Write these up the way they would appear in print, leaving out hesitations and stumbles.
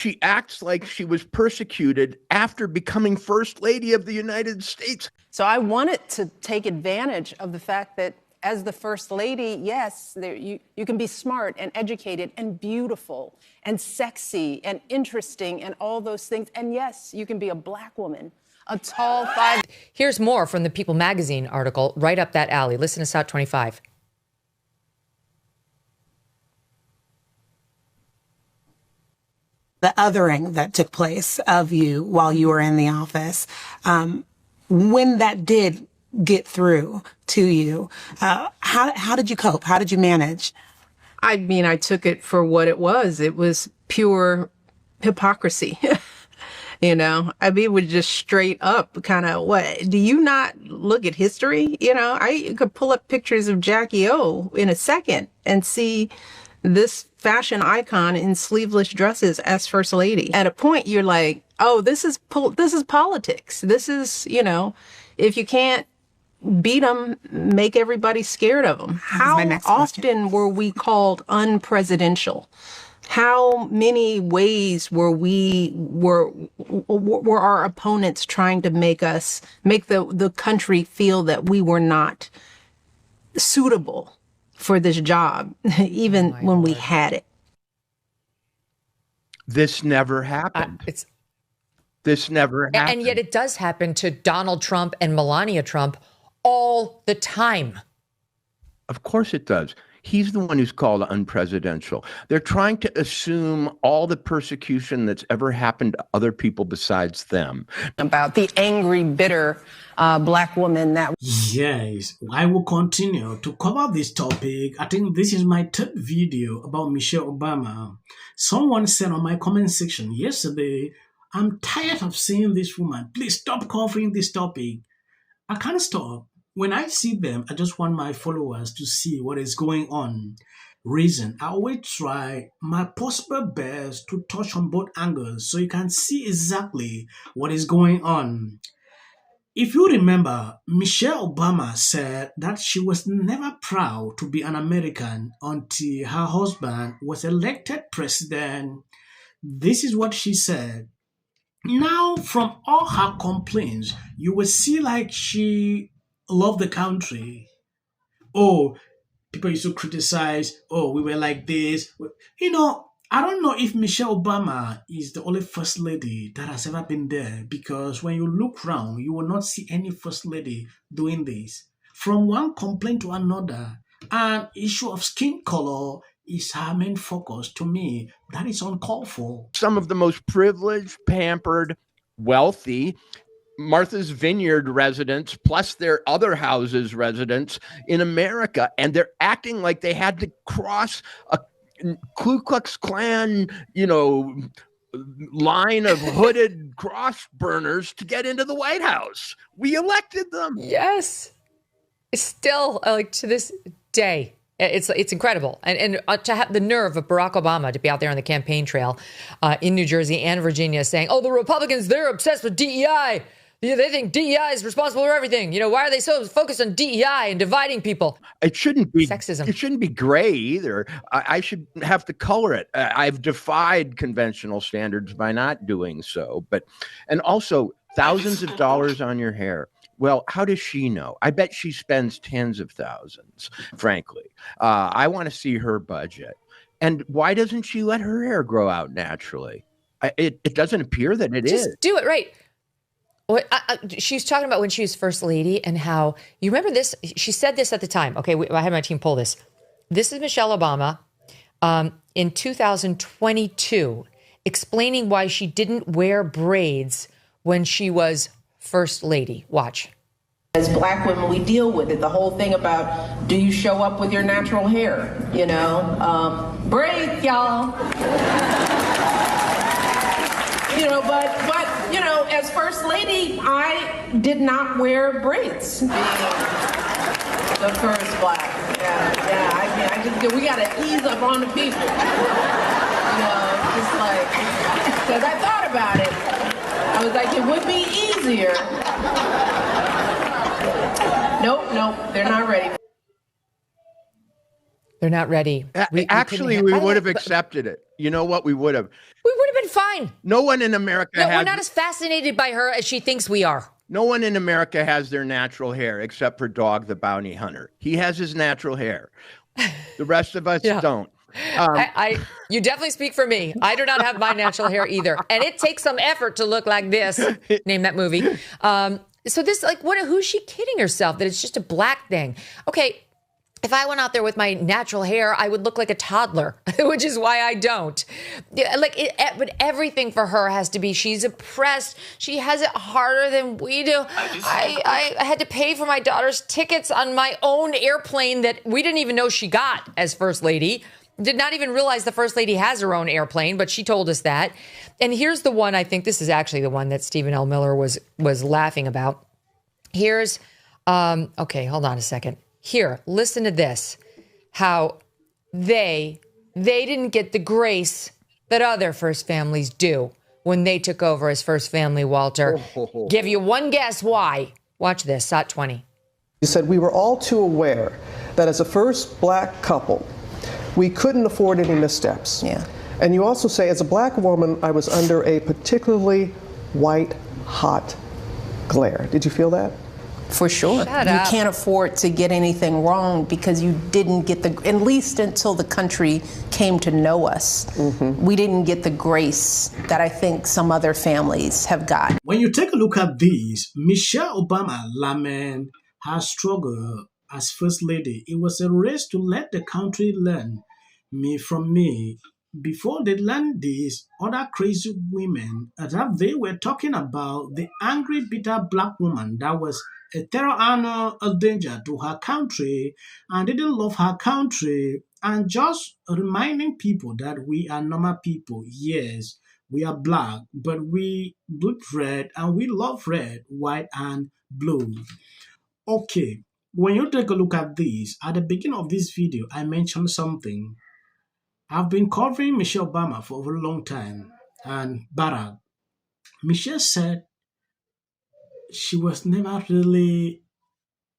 She acts like she was persecuted after becoming First Lady of the United States. So I wanted to take advantage of the fact that as the First Lady, yes, you can be smart and educated and beautiful and sexy and interesting and all those things. And yes, you can be a Black woman, a tall 5. Here's more from the People magazine article right up that alley. Listen to South 25. The othering that took place of you while you were in the office, when that did get through to you, how did you cope? How did you manage? I mean, I took it for what it was. It was pure hypocrisy. You know, I mean, it was just straight up kind of, what, do you not look at history? You know, I could pull up pictures of Jackie O in a second and see this fashion icon in sleeveless dresses as First Lady. At a point, you're like, oh, this is politics. This is, you know, if you can't beat them, make everybody scared of them. How often were we called unpresidential? How many ways were our opponents trying to make the country feel that we were not suitable for this job, even when we had it? This never happened. This never happened. And yet it does happen to Donald Trump and Melania Trump all the time. Of course it does. He's the one who's called unpresidential. They're trying to assume all the persecution that's ever happened to other people besides them. About the angry, bitter Black woman that... Yes, I will continue to cover this topic. I think this is my third video about Michelle Obama. Someone said on my comment section yesterday, I'm tired of seeing this woman. Please stop covering this topic. I can't stop. When I see them, I just want my followers to see what is going on. Reason, I always try my possible best to touch on both angles so you can see exactly what is going on. If you remember, Michelle Obama said that she was never proud to be an American until her husband was elected president. This is what she said. Now, from all her complaints, you will see like she loved the country. Oh, people used to criticize, oh, we were like this. You know, I don't know if Michelle Obama is the only first lady that has ever been there, because when you look around, you will not see any first lady doing this. From one complaint to another, an issue of skin color is her main focus. To me, that is uncalled for. Some of the most privileged, pampered, wealthy Martha's Vineyard residents, plus their other houses residents in America, and they're acting like they had to cross a Ku Klux Klan, you know, line of hooded cross burners to get into the White House. We elected them. Yes. It's still, like, to this day, it's incredible. And to have the nerve of Barack Obama to be out there on the campaign trail in New Jersey and Virginia saying, oh, the Republicans, they're obsessed with DEI. They think DEI is responsible for everything. You know, why are they so focused on DEI and dividing people? It shouldn't be sexism. It shouldn't be gray either. I should have to color it. I've defied conventional standards by not doing so. And also thousands of dollars on your hair. Well, how does she know? I bet she spends tens of thousands, frankly. I want to see her budget. And why doesn't she let her hair grow out naturally? It doesn't appear that it is. Just do it right. She's talking about when she was first lady and how, you remember this? She said this at the time. Okay, I had my team pull this. This is Michelle Obama in 2022 explaining why she didn't wear braids when she was first lady. Watch. As Black women, we deal with it. The whole thing about, do you show up with your natural hair? You know, braids, y'all. You know, but you know, as first lady, I did not wear braids. Being the first Black. Yeah. I just, we gotta ease up on the people. You know, just like, because I thought about it. I was like, it would be easier. Nope, they're not ready. They're not ready. Actually, we would have accepted it. You know what? We would have. We would have been fine. No one in America No, we're not as fascinated by her as she thinks we are. No one in America has their natural hair except for Dog the Bounty Hunter. He has his natural hair. The rest of us don't. You definitely speak for me. I do not have my natural hair either. And it takes some effort to look like this. Name that movie. So this, like, who's she kidding herself that it's just a black thing? Okay, if I went out there with my natural hair, I would look like a toddler, which is why I don't. But everything for her has to be, she's oppressed. She has it harder than we do. I had to pay for my daughter's tickets on my own airplane that we didn't even know she got as First Lady. Did not even realize the First Lady has her own airplane, but she told us that. And here's the one, I think this is actually the one that Stephen L. Miller was laughing about. Here's, okay, hold on a second. Here, listen to this. How they didn't get the grace that other first families do when they took over as first family, Walter. Give you one guess why. Watch this, SOT 20. You said we were all too aware that as a first black couple, we couldn't afford any missteps. Yeah. And you also say, as a black woman, I was under a particularly white hot glare. Did you feel that? For sure. Shut you up. can't afford to get anything wrong because you didn't get at least until the country came to know us, we didn't get the grace that I think some other families have got. When you take a look at this, Michelle Obama lamented her struggle as First Lady. It was a race to let the country learn me from me. Before they learned this, other crazy women that they were talking about the angry, bitter black woman that was a terror and a danger to her country and didn't love her country, and just reminding people that we are normal people. Yes, we are black, but we bleed red and we love red, white, and blue. Okay, when you take a look at this, at the beginning of this video, I mentioned something. I've been covering Michelle Obama for a very long time, and Barack. Michelle said she was never really,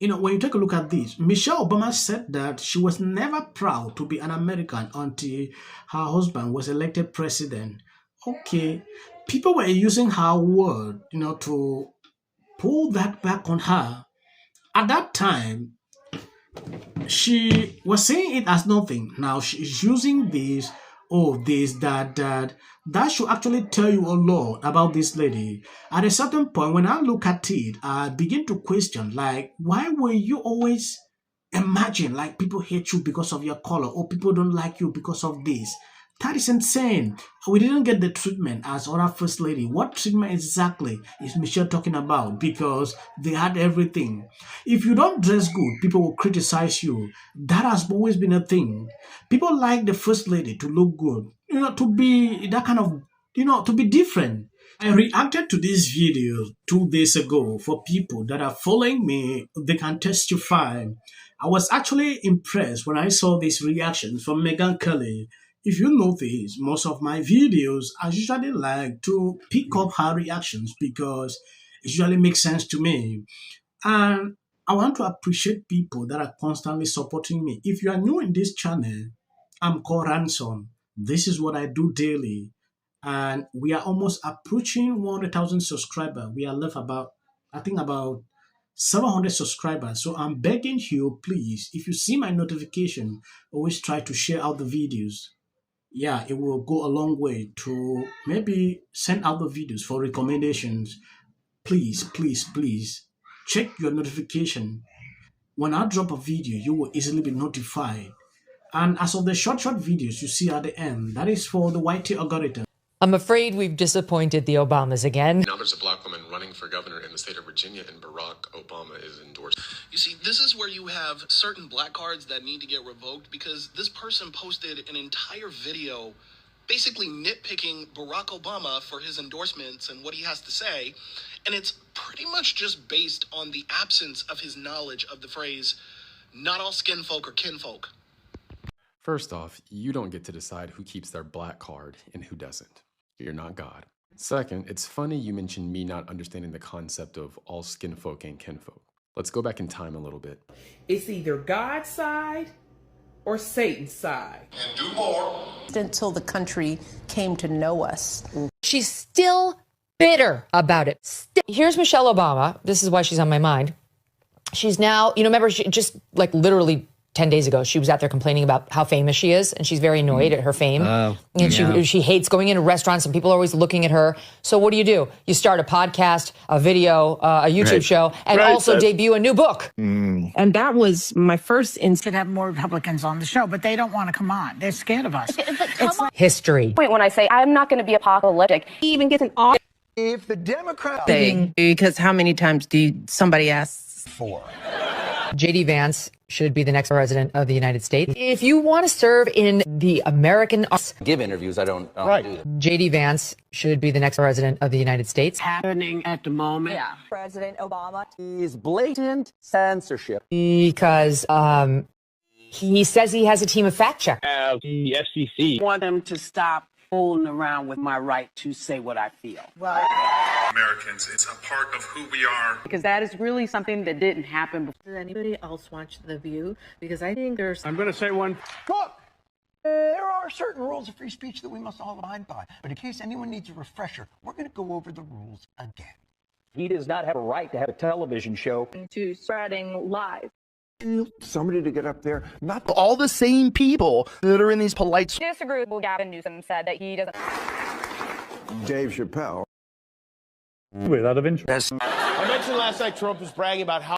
when you take a look at this, Michelle Obama said that she was never proud to be an American until her husband was elected president. Okay, people were using her word, to pull that back on her. At that time, she was saying it as nothing. Now she's using this, that should actually tell you a lot about this lady. At a certain point, when I look at it, I begin to question, like, why will you always imagine like people hate you because of your color, or people don't like you because of this? That is insane. We didn't get the treatment as other First Lady. What treatment exactly is Michelle talking about? Because they had everything. If you don't dress good, people will criticize you. That has always been a thing. People like the First Lady to look good, to be that kind of, to be different. I reacted to this video 2 days ago. For people that are following me, they can testify. I was actually impressed when I saw this reaction from Megyn Kelly. If you notice, most of my videos, I usually like to pick up her reactions because it usually makes sense to me. And I want to appreciate people that are constantly supporting me. If you are new in this channel, I'm called Ransom. This is what I do daily. And we are almost approaching 100,000 subscribers. We are left about 700 subscribers. So I'm begging you, please, if you see my notification, always try to share out the videos. Yeah, it will go a long way to maybe send out the videos for recommendations. Please, please, please check your notification. When I drop a video, you will easily be notified. And as of the short videos you see at the end, that is for the YT algorithm. I'm afraid we've disappointed the Obamas again. Now there's a black woman running for governor in the state of Virginia, and Barack Obama is endorsed. You see, this is where you have certain black cards that need to get revoked because this person posted an entire video basically nitpicking Barack Obama for his endorsements and what he has to say. And it's pretty much just based on the absence of his knowledge of the phrase, not all skin folk are kinfolk. First off, you don't get to decide who keeps their black card and who doesn't. You're not God. Second, it's funny you mentioned me not understanding the concept of all skin folk and kinfolk. Let's go back in time a little bit. It's either God's side or Satan's side. And do more. Until the country came to know us. She's still bitter about it. Here's Michelle Obama. This is why she's on my mind. She's now, remember, she just like literally 10 days ago, she was out there complaining about how famous she is, and she's very annoyed at her fame. And she hates going into restaurants, and people are always looking at her. So what do? You start a podcast, a video, a YouTube show, and also debut a new book. And that was my first instant. Have more Republicans on the show, but they don't want to come on. They're scared of us. It's history. When I say I'm not going to be apocalyptic, he even gets an off. If the Democrats Because how many times somebody asks for J.D. Vance should be the next president of the United States. If you want to serve in the American... give interviews, I don't do them. J.D. Vance should be the next president of the United States. Happening at the moment. Yeah. President Obama Is blatant censorship. Because he says he has a team of fact checkers. The FCC want them to stop fooling around with my right to say what I feel. Americans, it's a part of who we are. because that is really something that didn't happen before. Does anybody else watch The View? Because I think there's... I'm going to say one. Look, there are certain rules of free speech that we must all abide by. But in case anyone needs a refresher, we're going to go over the rules again. He does not have a right to have a television show. To spreading lies. Somebody to get up there, not all the same people that are in these polite... Disagree with Gavin Newsom said that he doesn't... Dave Chappelle. Without of interest. I mentioned last night Trump was bragging about how